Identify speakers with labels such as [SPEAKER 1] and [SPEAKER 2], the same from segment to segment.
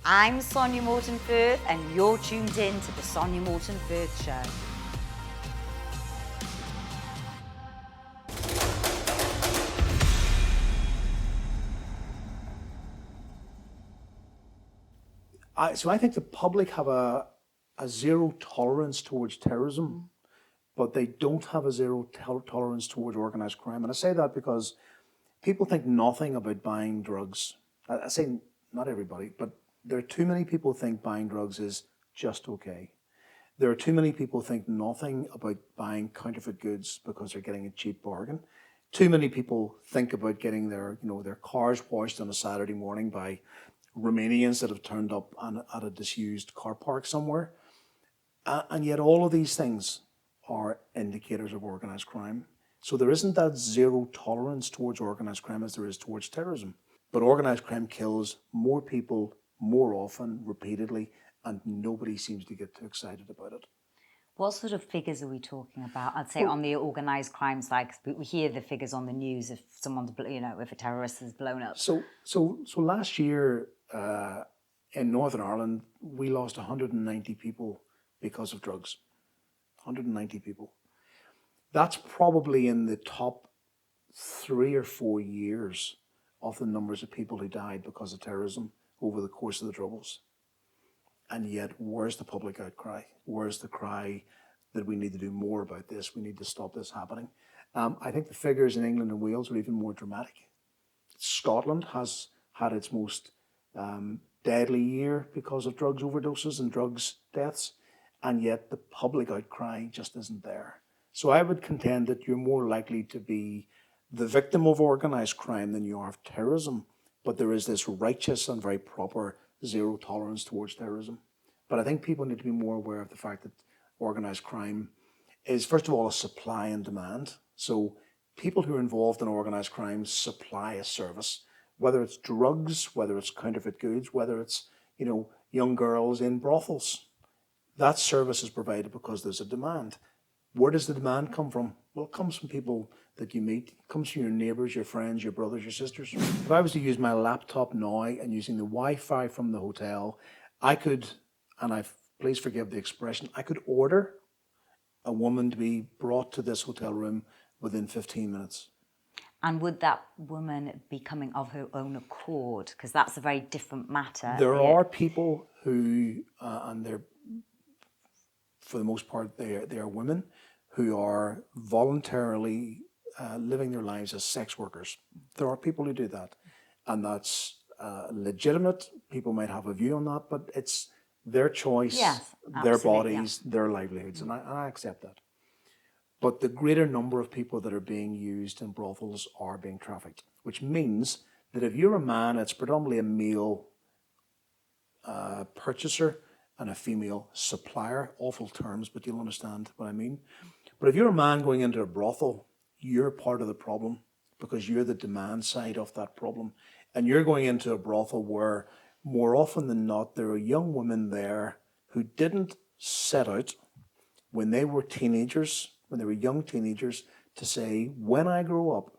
[SPEAKER 1] I'm Sonya Morton Firth, and you're tuned in to the Sonya Morton Firth Show.
[SPEAKER 2] So I think the public have a zero tolerance towards terrorism, but they don't have a zero tolerance towards organised crime. And I say that because people think nothing about buying drugs. I say not everybody, but there are too many people think buying drugs is just okay. There are too many people think nothing about buying counterfeit goods because they're getting a cheap bargain. Too many people think about getting their cars washed on a Saturday morning by Romanians that have turned up at a disused car park somewhere. And yet all of these things are indicators of organised crime. So there isn't that zero tolerance towards organised crime as there is towards terrorism. But organised crime kills more people more often, repeatedly, and nobody seems to get too excited about it.
[SPEAKER 1] What sort of figures are we talking about? I'd say on the organised crime side, 'cause we hear the figures on the news if someone's, if a terrorist has blown up.
[SPEAKER 2] So last year in Northern Ireland, we lost 190 people because of drugs. 190 people. That's probably in the top 3 or 4 years of the numbers of people who died because of terrorism over the course of the Troubles. And yet, where's the public outcry? Where's the cry that we need to do more about this? We need to stop this happening. I think the figures in England and Wales are even more dramatic. Scotland has had its most deadly year because of drugs overdoses and drugs deaths, and yet the public outcry just isn't there. So I would contend that you're more likely to be the victim of organised crime than you are of terrorism, but there is this righteous and very proper zero tolerance towards terrorism. But I think people need to be more aware of the fact that organised crime is, first of all, a supply and demand. So people who are involved in organised crime supply a service, whether it's drugs, whether it's counterfeit goods, whether it's, young girls in brothels. That service is provided because there's a demand. Where does the demand come from? Well, it comes from people that you meet. It comes from your neighbours, your friends, your brothers, your sisters. If I was to use my laptop now and using the Wi-Fi from the hotel, I could, and please forgive the expression, I could order a woman to be brought to this hotel room within 15 minutes.
[SPEAKER 1] And would that woman be coming of her own accord? Because that's a very different matter.
[SPEAKER 2] There are people who, and they're, for the most part, they are women who are voluntarily living their lives as sex workers. There are people who do that, and that's legitimate. People might have a view on that, but it's their choice,
[SPEAKER 1] yes,
[SPEAKER 2] their bodies, their livelihoods, and I accept that. But the greater number of people that are being used in brothels are being trafficked, which means that if you're a man, it's predominantly a male purchaser and a female supplier. Awful terms, but you'll understand what I mean. But if you're a man going into a brothel, you're part of the problem because you're the demand side of that problem. And you're going into a brothel where more often than not, there are young women there who didn't set out when they were teenagers, when they were young teenagers, to say, when I grow up,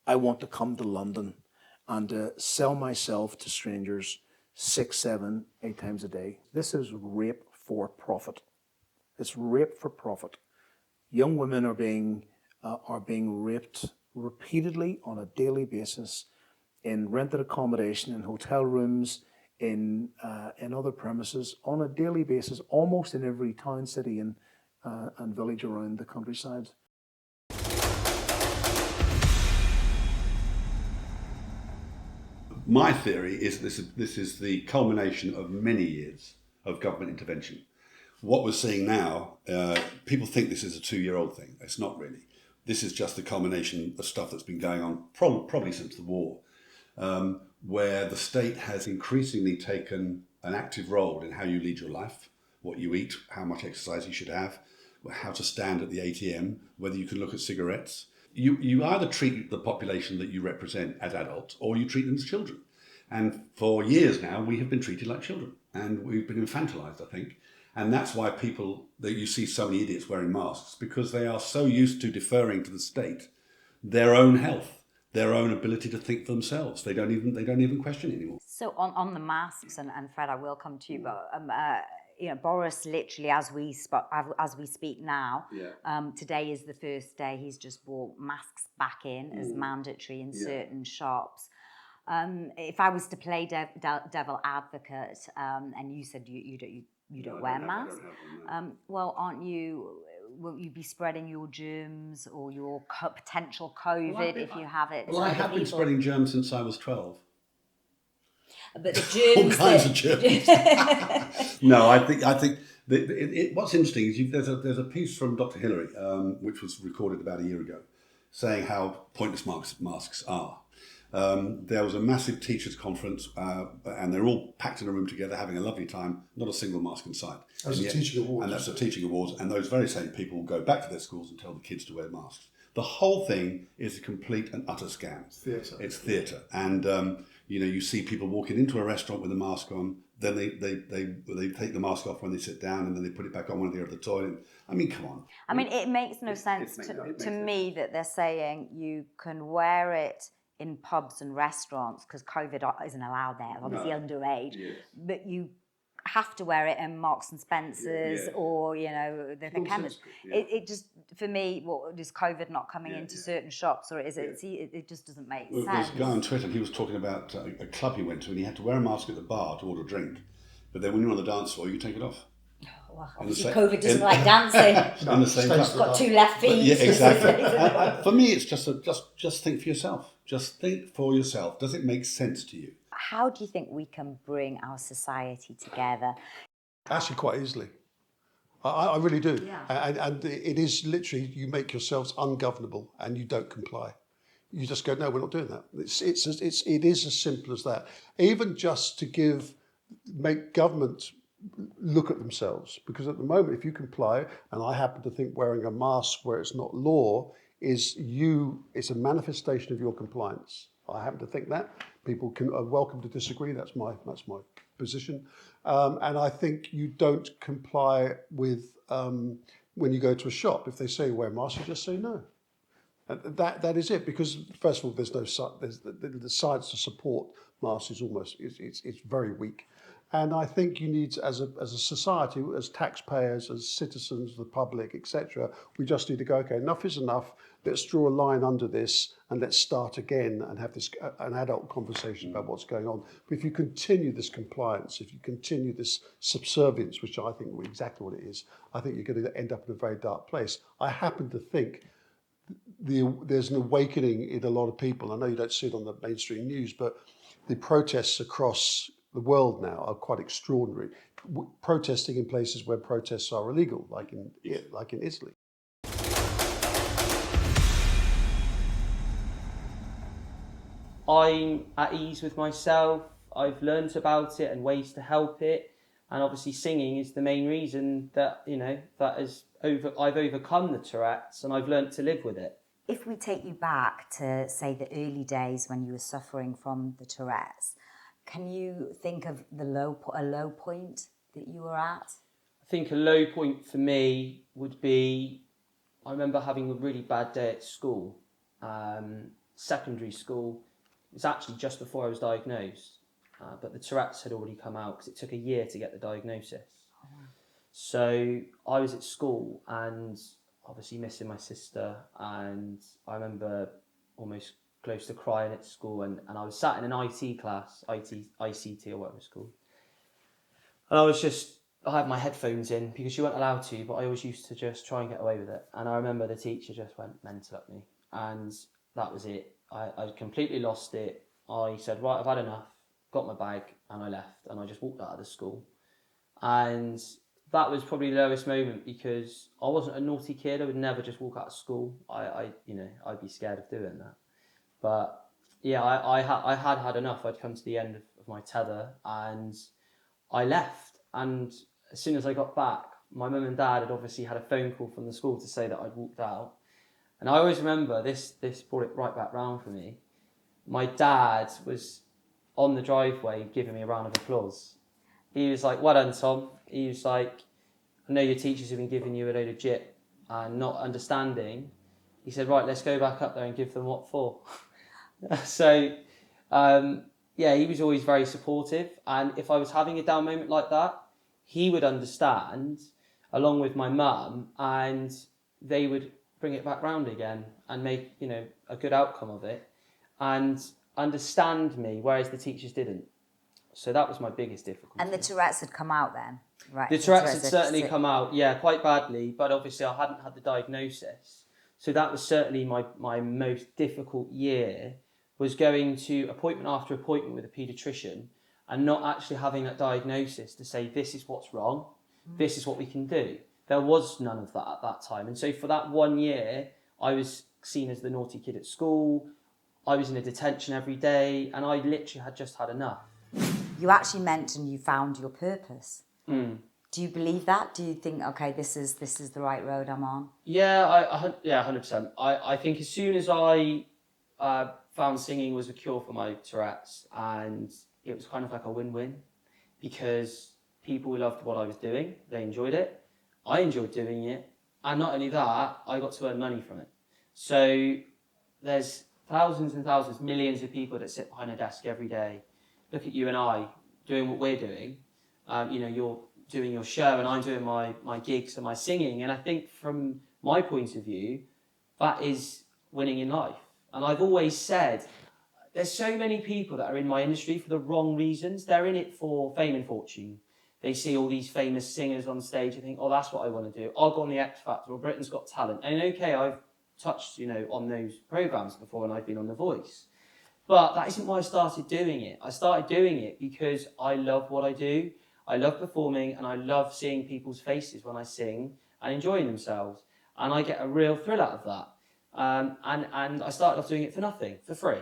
[SPEAKER 2] I want to come to London and to sell myself to strangers 6, 7, 8 times a day. This is rape for profit. It's rape for profit. Young women are being raped repeatedly on a daily basis in rented accommodation, in hotel rooms, in other premises, on a daily basis, almost in every town, city, and village around the countryside.
[SPEAKER 3] My theory is this is the culmination of many years of government intervention. What we're seeing now, people think this is a 2-year-old thing. It's not really. This is just the culmination of stuff that's been going on probably since the war, where the state has increasingly taken an active role in how you lead your life, what you eat, how much exercise you should have, how to stand at the ATM, whether you can look at cigarettes. You either treat the population that you represent as adults or you treat them as children. And for years now, we have been treated like children and we've been infantilized, I think. And that's why you see so many idiots wearing masks, because they are so used to deferring to the state their own health, their own ability to think for themselves. They don't even question it anymore.
[SPEAKER 1] So on the masks, and Fred, I will come to you, but Boris literally, as we speak now, today is the first day he's just brought masks back in as mandatory in certain shops. If I was to play devil advocate, and you said you don't wear masks, well, won't you be spreading your germs or your potential COVID if you have it?
[SPEAKER 3] Well, I have been spreading germs since I was 12.
[SPEAKER 1] But the germs,
[SPEAKER 3] all kinds of germs. No, I think what's interesting is there's a piece from Dr. Hillary, which was recorded about a year ago, saying how pointless masks are. There was a massive teachers' conference, and they're all packed in a room together, having a lovely time. Not a single mask in sight.
[SPEAKER 2] That's a teaching award.
[SPEAKER 3] And that's the teaching awards. And those very same people will go back to their schools and tell the kids to wear masks. The whole thing is a complete and utter scam. It's theatre. And you see people walking into a restaurant with a mask on. Then they take the mask off when they sit down, and then they put it back on when they're at the toilet. I mean, come on.
[SPEAKER 1] I mean, it makes no sense to me that they're saying you can wear it in pubs and restaurants because COVID isn't allowed there, obviously underage, but you have to wear it in Marks and Spencer's or the chemist. It just, for me, is COVID not coming into certain shops, or is it? It just doesn't make sense.
[SPEAKER 3] There's a guy on Twitter. He was talking about a club he went to, and he had to wear a mask at the bar to order a drink, but then when you're on the dance floor, you take it off.
[SPEAKER 1] Well, obviously COVID doesn't like dancing.
[SPEAKER 3] In the same
[SPEAKER 1] It's got two left feet.
[SPEAKER 3] Yeah, exactly. For me, it's just think for yourself. Just think for yourself. Does it make sense to you?
[SPEAKER 1] How do you think we can bring our society together?
[SPEAKER 4] Actually, quite easily. I really do. Yeah. And it is literally, you make yourselves ungovernable and you don't comply. You just go, no, we're not doing that. It is as simple as that. Even just to make government look at themselves, because at the moment, if you comply, and I happen to think wearing a mask where it's not law it's a manifestation of your compliance. I happen to think that. People are welcome to disagree. That's my position. And I think you don't comply with when you go to a shop. If they say wear a mask, you just say no. And that is it. Because first of all, there's the science to support masks is it's very weak. And I think you need, as a society, as taxpayers, as citizens, the public, etc., we just need to go, okay, enough is enough. Let's draw a line under this and let's start again and have an adult conversation about what's going on. But if you continue this compliance, if you continue this subservience, which I think is exactly what it is, I think you're going to end up in a very dark place. I happen to think there's an awakening in a lot of people. I know you don't see it on the mainstream news, but the protests across the world now are quite extraordinary. Protesting in places where protests are illegal, like in Italy.
[SPEAKER 5] I'm at ease with myself. I've learnt about it and ways to help it, and obviously singing is the main reason that I've overcome the Tourette's and I've learnt to live with it.
[SPEAKER 1] If we take you back to, say, the early days when you were suffering from the Tourette's, can you think of a low point that you were at?
[SPEAKER 5] I think a low point for me would be, I remember having a really bad day at school, secondary school. It was actually just before I was diagnosed, but the Tourette's had already come out because it took a year to get the diagnosis. Oh, wow. So I was at school and obviously missing my sister, and I remember almost close to crying at school, and I was sat in an IT class, ICT or whatever it's called. And I had my headphones in because you weren't allowed to, but I always used to just try and get away with it. And I remember the teacher just went mental at me, and that was it. I completely lost it. I said, right, I've had enough, got my bag, and I left, and I just walked out of the school. And that was probably the lowest moment because I wasn't a naughty kid. I would never just walk out of school. I'd be scared of doing that. But yeah, I had enough. I'd come to the end of my tether and I left. And as soon as I got back, my mum and dad had obviously had a phone call from the school to say that I'd walked out. And I always remember, this brought it right back round for me. My dad was on the driveway giving me a round of applause. He was like, well done, Tom. He was like, I know your teachers have been giving you a load of jip and not understanding. He said, right, let's go back up there and give them what for. So yeah, he was always very supportive. And if I was having a down moment like that, he would understand, along with my mum, and they would bring it back round again and make, you know, a good outcome of it and understand me, whereas the teachers didn't. So that was my biggest difficulty.
[SPEAKER 1] And the Tourette's had come out then, right?
[SPEAKER 5] The Tourette's had certainly come out, yeah, quite badly, but obviously I hadn't had the diagnosis. So that was certainly my most difficult year, was going to appointment after appointment with a paediatrician and not actually having that diagnosis to say, this is what's wrong, this is what we can do. There was none of that at that time. And so for that 1 year, I was seen as the naughty kid at school. I was in a detention every day, and I literally had just had enough.
[SPEAKER 1] You actually mentioned you found your purpose.
[SPEAKER 5] Mm.
[SPEAKER 1] Do you believe that? Do you think, okay, this is the right road I'm on?
[SPEAKER 5] Yeah, 100%. I think as soon as I found singing was a cure for my Tourette's, and it was kind of like a win-win, because people loved what I was doing, they enjoyed it, I enjoyed doing it, and not only that, I got to earn money from it. So there's thousands and thousands, millions of people that sit behind a desk every day. Look at you and I doing what we're doing. You know, you're doing your show and I'm doing my gigs and my singing. And I think from my point of view, that is winning in life. And I've always said, there's so many people that are in my industry for the wrong reasons. They're in it for fame and fortune. They see all these famous singers on stage and think, oh, that's what I want to do. I'll go on the X Factor or Britain's Got Talent. And okay, I've touched, you know, on those programs before, and I've been on The Voice. But that isn't why I started doing it. I started doing it because I love what I do. I love performing, and I love seeing people's faces when I sing and enjoying themselves. And I get a real thrill out of that. And I started off doing it for nothing, for free.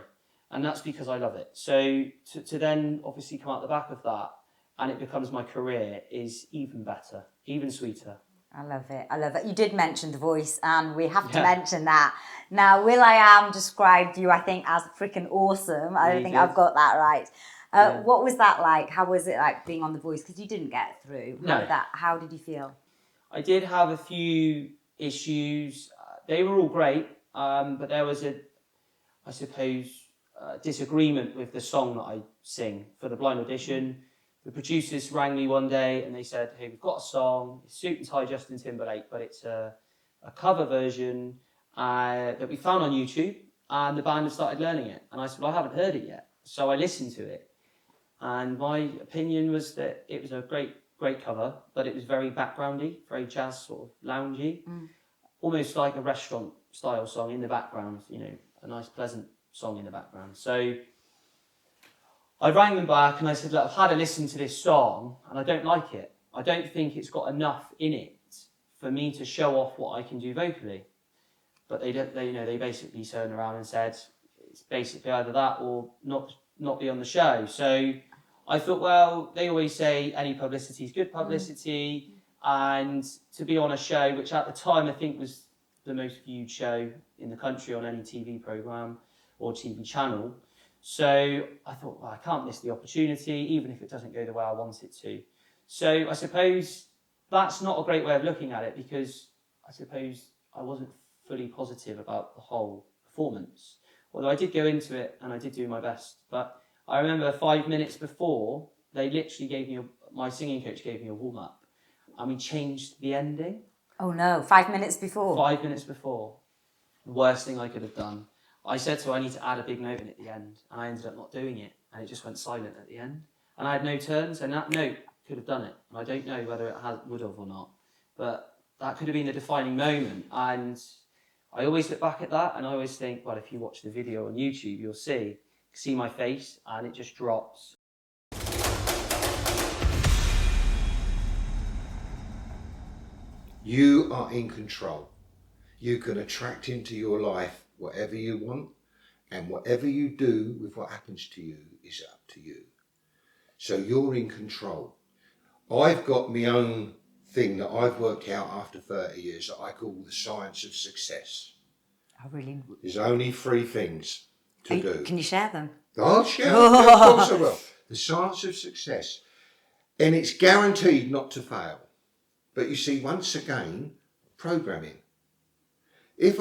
[SPEAKER 5] And that's because I love it. So to then obviously come out the back of that and it becomes my career is even better, even sweeter.
[SPEAKER 1] I love it. I love it. You did mention The Voice, and we have to mention that. Now, Will.i.am described you, I think, as freaking awesome. I don't think I've got that right. What was that like? How was it like being on The Voice? Because you didn't get through.
[SPEAKER 5] No.
[SPEAKER 1] How did you feel?
[SPEAKER 5] I did have a few issues. They were all great, but there was I suppose, disagreement with the song that I sing for the blind audition. The producers rang me one day and they said, hey, we've got a song, it's suit and tie Justin Timberlake, but it's a cover version that we found on YouTube, and the band have started learning it. And I said, well, I haven't heard it yet. So I listened to it. And my opinion was that it was a great cover, but it was very backgroundy, very jazz sort of loungy, almost like a restaurant style song in the background, you know, a nice pleasant song in the background. So I rang them back and I said, look, I've had a listen to this song and I don't like it. I don't think it's got enough in it for me to show off what I can do vocally. But they basically turned around and said, it's basically either that or not be on the show. So I thought, well, they always say any publicity is good publicity. And to be on a show, which at the time I think was the most viewed show in the country on any TV programme or TV channel. So I thought, well, I can't miss the opportunity, even if it doesn't go the way I want it to. So I suppose that's not a great way of looking at it, because I suppose I wasn't fully positive about the whole performance. Although I did go into it and I did do my best. But I remember 5 minutes before, they literally gave me, my singing coach gave me a warm-up. And we changed the ending.
[SPEAKER 1] Oh no, 5 minutes before?
[SPEAKER 5] 5 minutes before. The worst thing I could have done. I said to her, I need to add a big note in at the end, and I ended up not doing it, and it just went silent at the end. And I had no turns, and that note could have done it. And I don't know whether it would have or not, but that could have been the defining moment. And I always look back at that, and I always think, well, if you watch the video on YouTube, you'll see my face, and it just drops.
[SPEAKER 6] You are in control. You can attract into your life whatever you want, and whatever you do with what happens to you is up to you. So you're in control. I've got my own thing that I've worked out after 30 years that I call the science of success.
[SPEAKER 1] Oh, really?
[SPEAKER 6] There's only 3 things to do.
[SPEAKER 1] Can you share them?
[SPEAKER 6] I'll share them. Of course I will. The science of success. And it's guaranteed not to fail. But you see, once again, programming. If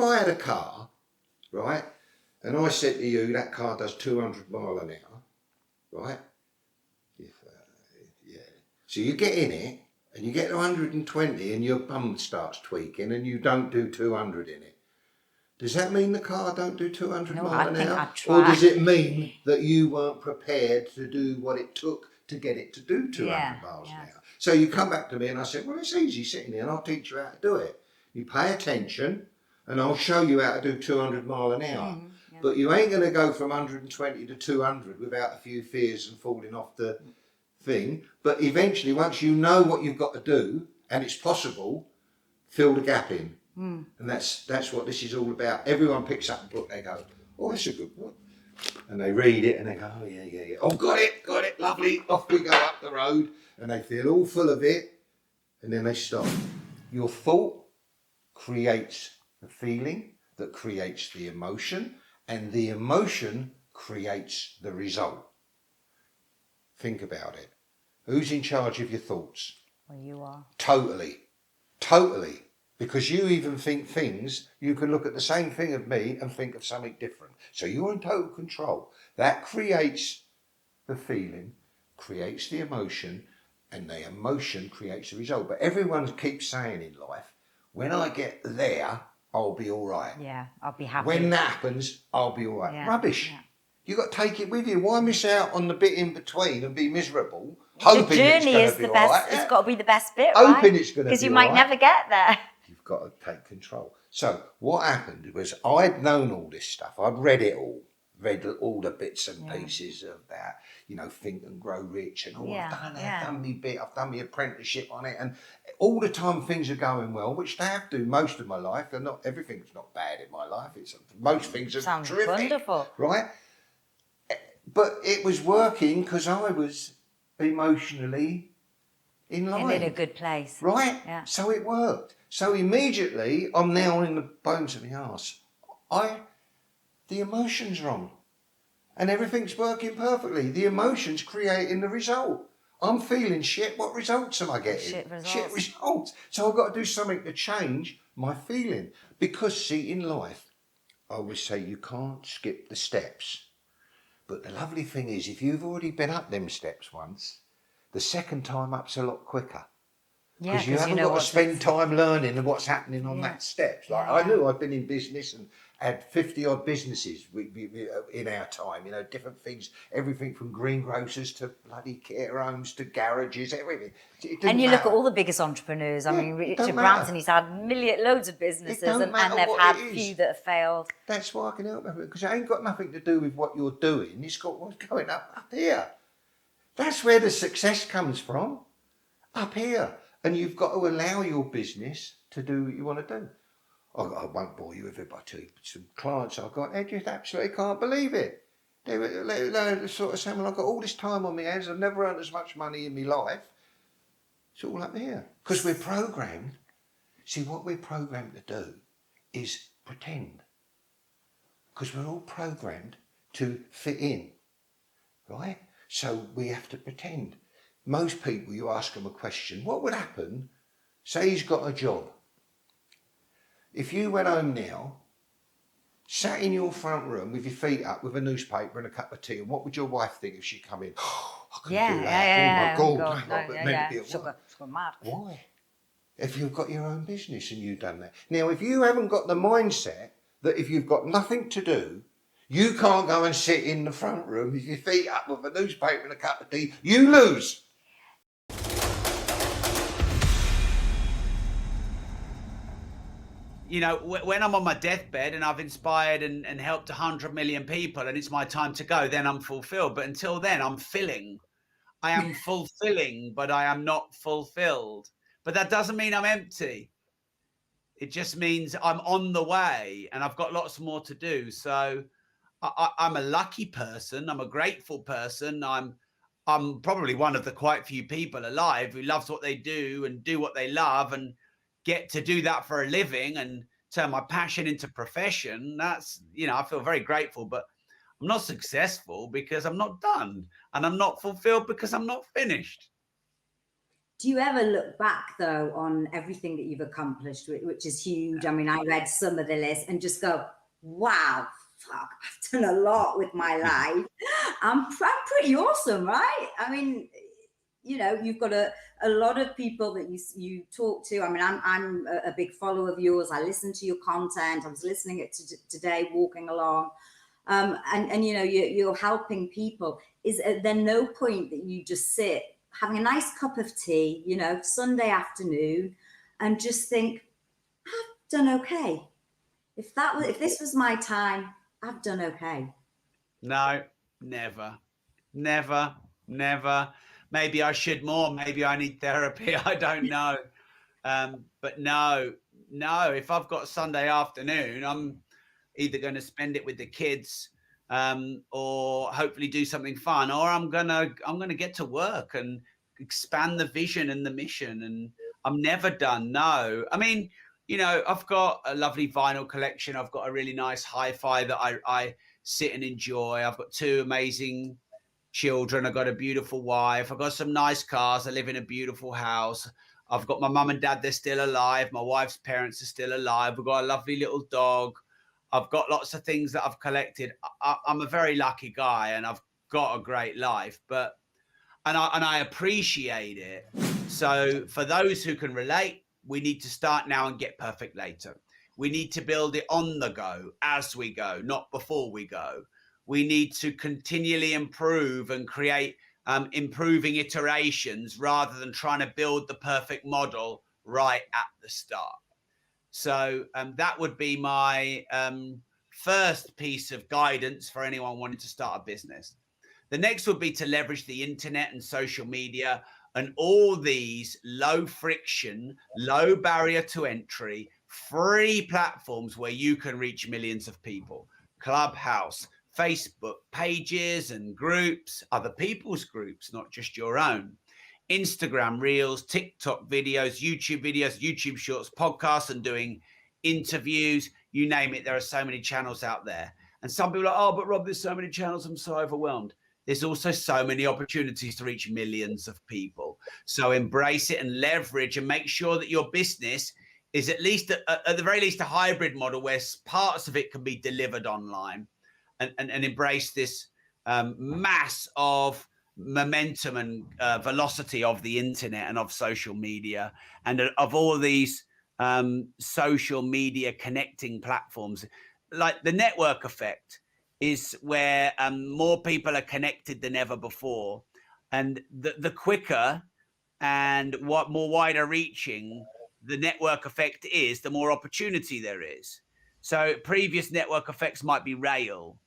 [SPEAKER 6] I had a car, right, and I said to you, that car does 200 miles an hour, right? Yeah. So you get in it and you get to 120 and your bum starts tweaking and you don't do 200 in it. Does that mean the car don't do 200
[SPEAKER 1] No,
[SPEAKER 6] miles
[SPEAKER 1] I
[SPEAKER 6] an
[SPEAKER 1] think
[SPEAKER 6] hour?
[SPEAKER 1] I'd
[SPEAKER 6] Or
[SPEAKER 1] try.
[SPEAKER 6] does it mean that you weren't prepared to do what it took to get it to do 200 miles an hour? So you come back to me and I said, well, it's easy sitting here and I'll teach you how to do it. You pay attention and I'll show you how to do 200 mile an hour. But you ain't going to go from 120 to 200 without a few fears and falling off the thing. But eventually, once you know what you've got to do and it's possible, fill the gap in. And that's what this is all about. Everyone picks up a book, they go, oh, that's a good book. And they read it and they go, oh, yeah. Oh, got it, lovely. Off we go up the road. And they feel all full of it. And then they stop. Your thought creates the feeling that creates the emotion. And the emotion creates the result. Think about it. Who's in charge of your thoughts?
[SPEAKER 1] Well, you are.
[SPEAKER 6] Totally. Because you even think things, you can look at the same thing of me and think of something different. So you're in total control. That creates the feeling, creates the emotion, and the emotion creates the result. But everyone keeps saying in life, when I get there, I'll be all right.
[SPEAKER 1] Yeah, I'll be happy.
[SPEAKER 6] When that happens, I'll be all right.
[SPEAKER 1] Yeah,
[SPEAKER 6] Rubbish.
[SPEAKER 1] yeah.
[SPEAKER 6] You got to take it with you. Why miss out on the bit in between and be miserable,
[SPEAKER 1] The
[SPEAKER 6] hoping
[SPEAKER 1] journey
[SPEAKER 6] it's
[SPEAKER 1] is
[SPEAKER 6] going to
[SPEAKER 1] the
[SPEAKER 6] be
[SPEAKER 1] best.
[SPEAKER 6] all right?
[SPEAKER 1] It's got to be the best bit, right?
[SPEAKER 6] Hoping it's going to be
[SPEAKER 1] because you might
[SPEAKER 6] all right.
[SPEAKER 1] never get there.
[SPEAKER 6] You've got to take control. So what happened was I'd known all this stuff. I'd read it all. Read all the bits and pieces of that, Think and Grow Rich and all. I've done that, I've done me bit, I've done my apprenticeship on it, and all the time things are going well, which they have to most of my life. And not everything's not bad in my life. It's most things are
[SPEAKER 1] Sounds
[SPEAKER 6] terrific,
[SPEAKER 1] wonderful,
[SPEAKER 6] right? But it was working because I was emotionally in line,
[SPEAKER 1] in a good place,
[SPEAKER 6] right?
[SPEAKER 1] Yeah.
[SPEAKER 6] So it worked. So immediately I'm now in the bones of my arse. The emotion's wrong. And everything's working perfectly. The emotion's creating the result. I'm feeling shit. What results am I getting?
[SPEAKER 1] Shit results.
[SPEAKER 6] Shit results. So I've got to do something to change my feeling. Because, see, in life, I always say you can't skip the steps. But the lovely thing is, if you've already been up them steps once, the second time up's a lot quicker. Because you haven't got to spend time learning and what's happening on that steps. Like I knew I'd been in business and had 50 odd businesses in our time, different things, everything from greengrocers to bloody care homes to garages, everything.
[SPEAKER 1] And you look at all the biggest entrepreneurs. I mean, Richard Branson, he's had loads of businesses and they've had few that have failed.
[SPEAKER 6] That's why I can help everything, because it ain't got nothing to do with what you're doing. It's got what's going up here. That's where the success comes from, up here. And you've got to allow your business to do what you want to do. I won't bore you with it, but I tell you, some clients I've got, they just absolutely can't believe it. They're sort of saying, well, I've got all this time on my hands, I've never earned as much money in my life. It's all up here. Because we're programmed. See, what we're programmed to do is pretend. Because we're all programmed to fit in, right? So we have to pretend. Most people, you ask them a question, what would happen, say he's got a job. If you went home now, sat in your front room with your feet up with a newspaper and a cup of tea, and what would your wife think if she come in? Oh, I couldn't do that. Oh my God.
[SPEAKER 1] Sugar mad.
[SPEAKER 6] Why? If you've got your own business and you've done that. Now, if you haven't got the mindset that if you've got nothing to do, you can't go and sit in the front room with your feet up with a newspaper and a cup of tea, you lose.
[SPEAKER 7] When I'm on my deathbed and I've inspired and helped 100 million people and it's my time to go, then I'm fulfilled. But until then, I'm filling. I am fulfilling, but I am not fulfilled. But that doesn't mean I'm empty. It just means I'm on the way and I've got lots more to do. So I'm a lucky person. I'm a grateful person. I'm probably one of the quite few people alive who loves what they do and do what they love and get to do that for a living and turn my passion into profession. That's, I feel very grateful, but I'm not successful because I'm not done, and I'm not fulfilled because I'm not finished.
[SPEAKER 8] Do you ever look back though on everything that you've accomplished, which is huge? I mean, I read some of the list and just go, wow, fuck, I've done a lot with my life. I'm pretty awesome, right? I mean, you know, you've got a lot of people that you talk to. I mean, I'm a big follower of yours. I listen to your content. I was listening it today, walking along. And you know, you're helping people. Is there no point that you just sit having a nice cup of tea, you know, Sunday afternoon, and just think, I've done okay. If this was my time, I've done okay.
[SPEAKER 7] No, never. Maybe I should more. Maybe I need therapy. I don't know. But no. If I've got Sunday afternoon, I'm either going to spend it with the kids, or hopefully do something fun, or I'm gonna get to work and expand the vision and the mission. And I'm never done. No, I mean, you know, I've got a lovely vinyl collection. I've got a really nice hi-fi that I sit and enjoy. I've got 2 amazing children. I've got a beautiful wife. I've got some nice cars. I live in a beautiful house. I've got my mum and dad. They're still alive. My wife's parents are still alive. We've got a lovely little dog. I've got lots of things that I've collected. I'm a very lucky guy, and I've got a great life, and I appreciate it. So for those who can relate, we need to start now and get perfect later. We need to build it on the go, as we go, not before we go. We need to continually improve and create improving iterations rather than trying to build the perfect model right at the start. So that would be my first piece of guidance for anyone wanting to start a business. The next would be to leverage the internet and social media and all these low friction, low barrier to entry, free platforms where you can reach millions of people. Clubhouse, Facebook pages and groups, other people's groups, not just your own. Instagram Reels, TikTok videos, YouTube Shorts, podcasts, and doing interviews, you name it. There are so many channels out there. And some people are like, oh, but Rob, there's so many channels, I'm so overwhelmed. There's also so many opportunities to reach millions of people. So embrace it and leverage and make sure that your business is at least, at the very least, a hybrid model where parts of it can be delivered online, and embrace this mass of momentum and velocity of the internet and of social media and of all these social media connecting platforms. Like the network effect is where more people are connected than ever before, and the quicker and what more wider reaching the network effect is, the more opportunity there is. So previous network effects might be rail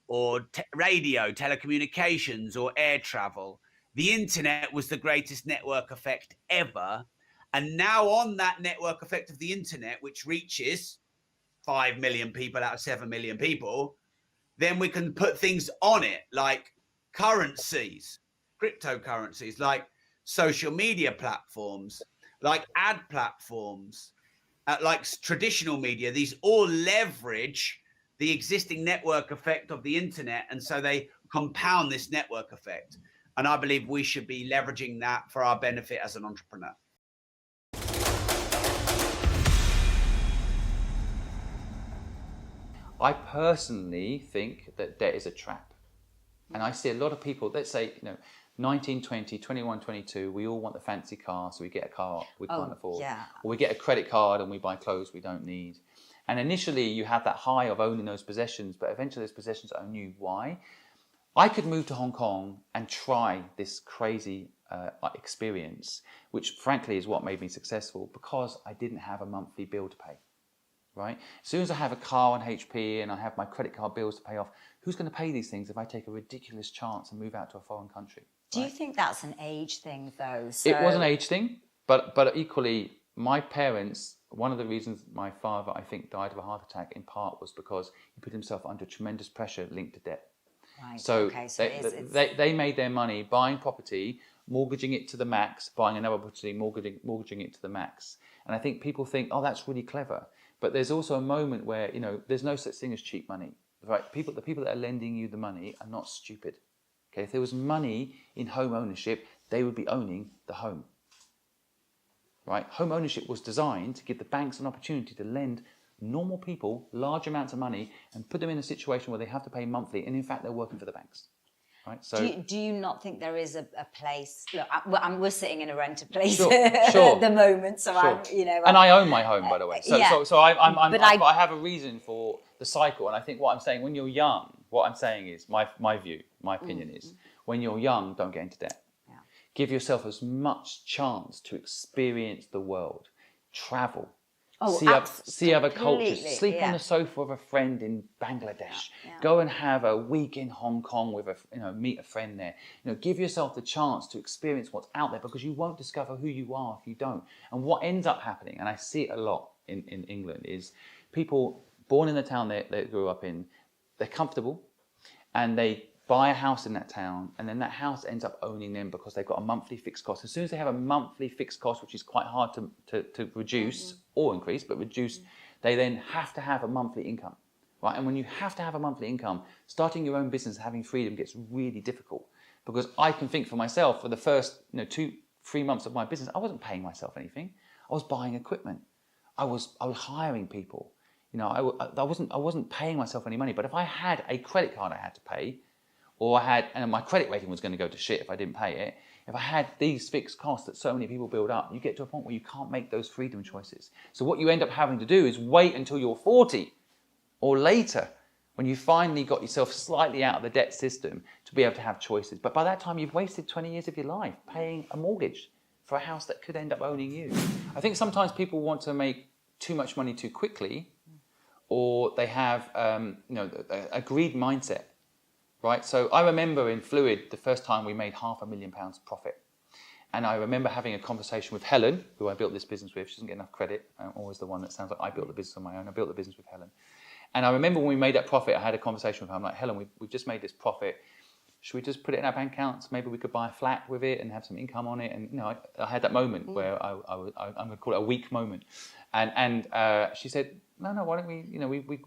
[SPEAKER 7] or radio, telecommunications, or air travel. The internet was the greatest network effect ever. And now on that network effect of the internet, which reaches 5 million people out of 7 million people, then we can put things on it like currencies, cryptocurrencies, like social media platforms, like ad platforms, like traditional media. These all leverage the existing network effect of the internet, and so they compound this network effect. And I believe we should be leveraging that for our benefit as an entrepreneur.
[SPEAKER 9] I personally think that debt is a trap. And I see a lot of people, let's say, 19, 20, 21, 22, we all want the fancy car, so we get a car we can't afford.
[SPEAKER 1] Yeah.
[SPEAKER 9] Or we get a credit card and we buy clothes we don't need. And initially you have that high of owning those possessions, but eventually those possessions own you. Why? I could move to Hong Kong and try this crazy experience, which frankly is what made me successful, because I didn't have a monthly bill to pay. Right? As soon as I have a car on HP and I have my credit card bills to pay off, who's going to pay these things if I take a ridiculous chance and move out to a foreign country?
[SPEAKER 1] Do you think that's an age thing, though?
[SPEAKER 9] It was an age thing, but equally, my parents, one of the reasons my father, I think, died of a heart attack in part was because he put himself under tremendous pressure linked to debt.
[SPEAKER 1] Right.
[SPEAKER 9] So,
[SPEAKER 1] okay, so
[SPEAKER 9] they made their money buying property, mortgaging it to the max, buying another property, mortgaging it to the max. And I think people think, oh, that's really clever. But there's also a moment where, there's no such thing as cheap money, right? The people that are lending you the money are not stupid. Okay, if there was money in home ownership, they would be owning the home, right? Home ownership was designed to give the banks an opportunity to lend normal people large amounts of money and put them in a situation where they have to pay monthly, and in fact they're working for the banks. Right? So
[SPEAKER 1] do you not think there is a place? Look, we're sitting in a rented place
[SPEAKER 9] Sure.
[SPEAKER 1] at the moment, so
[SPEAKER 9] Sure.
[SPEAKER 1] I'm,
[SPEAKER 9] and I own my home, by the way. So,
[SPEAKER 1] yeah.
[SPEAKER 9] so I have a reason for the cycle. And I think what I'm saying, when you're young, what I'm saying is, my view, my opinion is, when you're young, don't get into debt.
[SPEAKER 1] Yeah.
[SPEAKER 9] Give yourself as much chance to experience the world, travel, see other cultures, sleep on the sofa of a friend in Bangladesh, go and have a week in Hong Kong with meet a friend there. Give yourself the chance to experience what's out there, because you won't discover who you are if you don't. And what ends up happening, and I see it a lot in England, is people born in the town they grew up in, they're comfortable, and they buy a house in that town, and then that house ends up owning them because they've got a monthly fixed cost. As soon as they have a monthly fixed cost, which is quite hard to reduce or increase, but reduce, they then have to have a monthly income, right? And when you have to have a monthly income, starting your own business, having freedom gets really difficult, because I can think for myself, for the first 2-3 months of my business, I wasn't paying myself anything. I was buying equipment. I was hiring people. I wasn't paying myself any money. But if I had a credit card I had to pay, and my credit rating was going to go to shit if I didn't pay it. If I had these fixed costs that so many people build up, you get to a point where you can't make those freedom choices. So what you end up having to do is wait until you're 40 or later, when you finally got yourself slightly out of the debt system, to be able to have choices. But by that time, you've wasted 20 years of your life paying a mortgage for a house that could end up owning you. I think sometimes people want to make too much money too quickly, or they have a greed mindset. Right, so I remember in Fluid the first time we made £500,000 profit, and I remember having a conversation with Helen, who I built this business with. She doesn't get enough credit. I'm always the one that sounds like I built the business on my own. I built the business with Helen, and I remember when we made that profit, I had a conversation with her. I'm like, Helen, we've just made this profit. Should we just put it in our bank accounts? Maybe we could buy a flat with it and have some income on it. And I had that moment where I'm going to call it a weak moment, and she said, no, why don't we,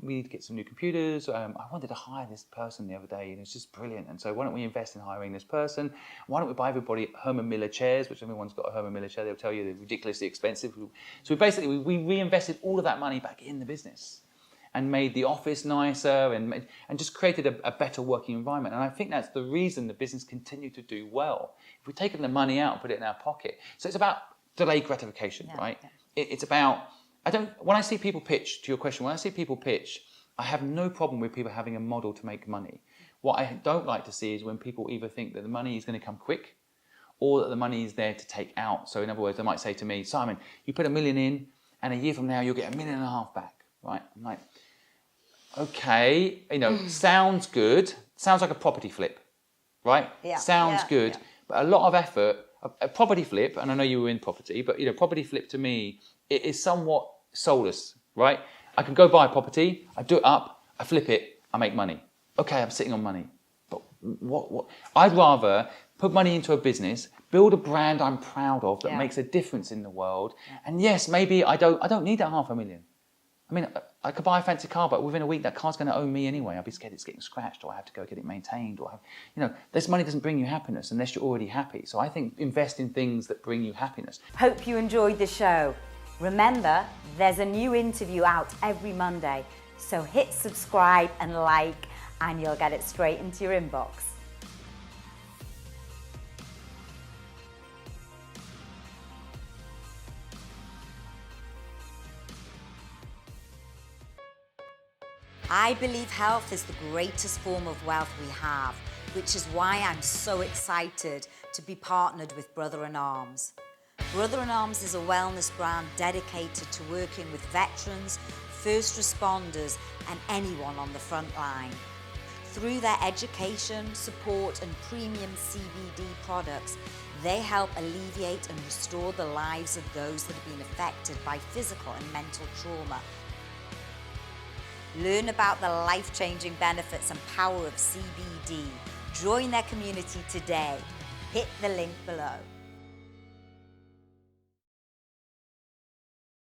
[SPEAKER 9] we need to get some new computers. I wanted to hire this person the other day, and it's just brilliant. And so why don't we invest in hiring this person? Why don't we buy everybody Herman Miller chairs, which everyone's got a Herman Miller chair. They'll tell you they're ridiculously expensive. So we reinvested all of that money back in the business and made the office nicer and just created a better working environment. And I think that's the reason the business continued to do well. If we've taken the money out and put it in our pocket. So it's about delayed gratification, right? Yeah. It's about... when I see people pitch, to your question, when I see people pitch, I have no problem with people having a model to make money. What I don't like to see is when people either think that the money is going to come quick or that the money is there to take out. So in other words, they might say to me, Simon, you put $1 million in and a year from now you'll get $1.5 million back, right? I'm like, okay, sounds good. Sounds like a property flip, right? Yeah. Sounds good, but a lot of effort. A property flip, and I know you were in property, but property flip to me, it is somewhat soulless, right? I can go buy a property, I do it up, I flip it, I make money. Okay, I'm sitting on money. But what? I'd rather put money into a business, build a brand I'm proud of that makes a difference in the world. And yes, maybe I don't need that $500,000. I mean, I could buy a fancy car, but within a week that car's going to own me anyway. I'll be scared it's getting scratched, or I have to go get it maintained, or this money doesn't bring you happiness unless you're already happy. So I think invest in things that bring you happiness.
[SPEAKER 1] Hope you enjoyed the show. Remember, there's a new interview out every Monday, so hit subscribe and like, and you'll get it straight into your inbox. I believe health is the greatest form of wealth we have, which is why I'm so excited to be partnered with Brother in Arms. Brother in Arms is a wellness brand dedicated to working with veterans, first responders, and anyone on the front line. Through their education, support, and premium CBD products, they help alleviate and restore the lives of those that have been affected by physical and mental trauma. Learn about the life-changing benefits and power of CBD. Join their community today. Hit the link below.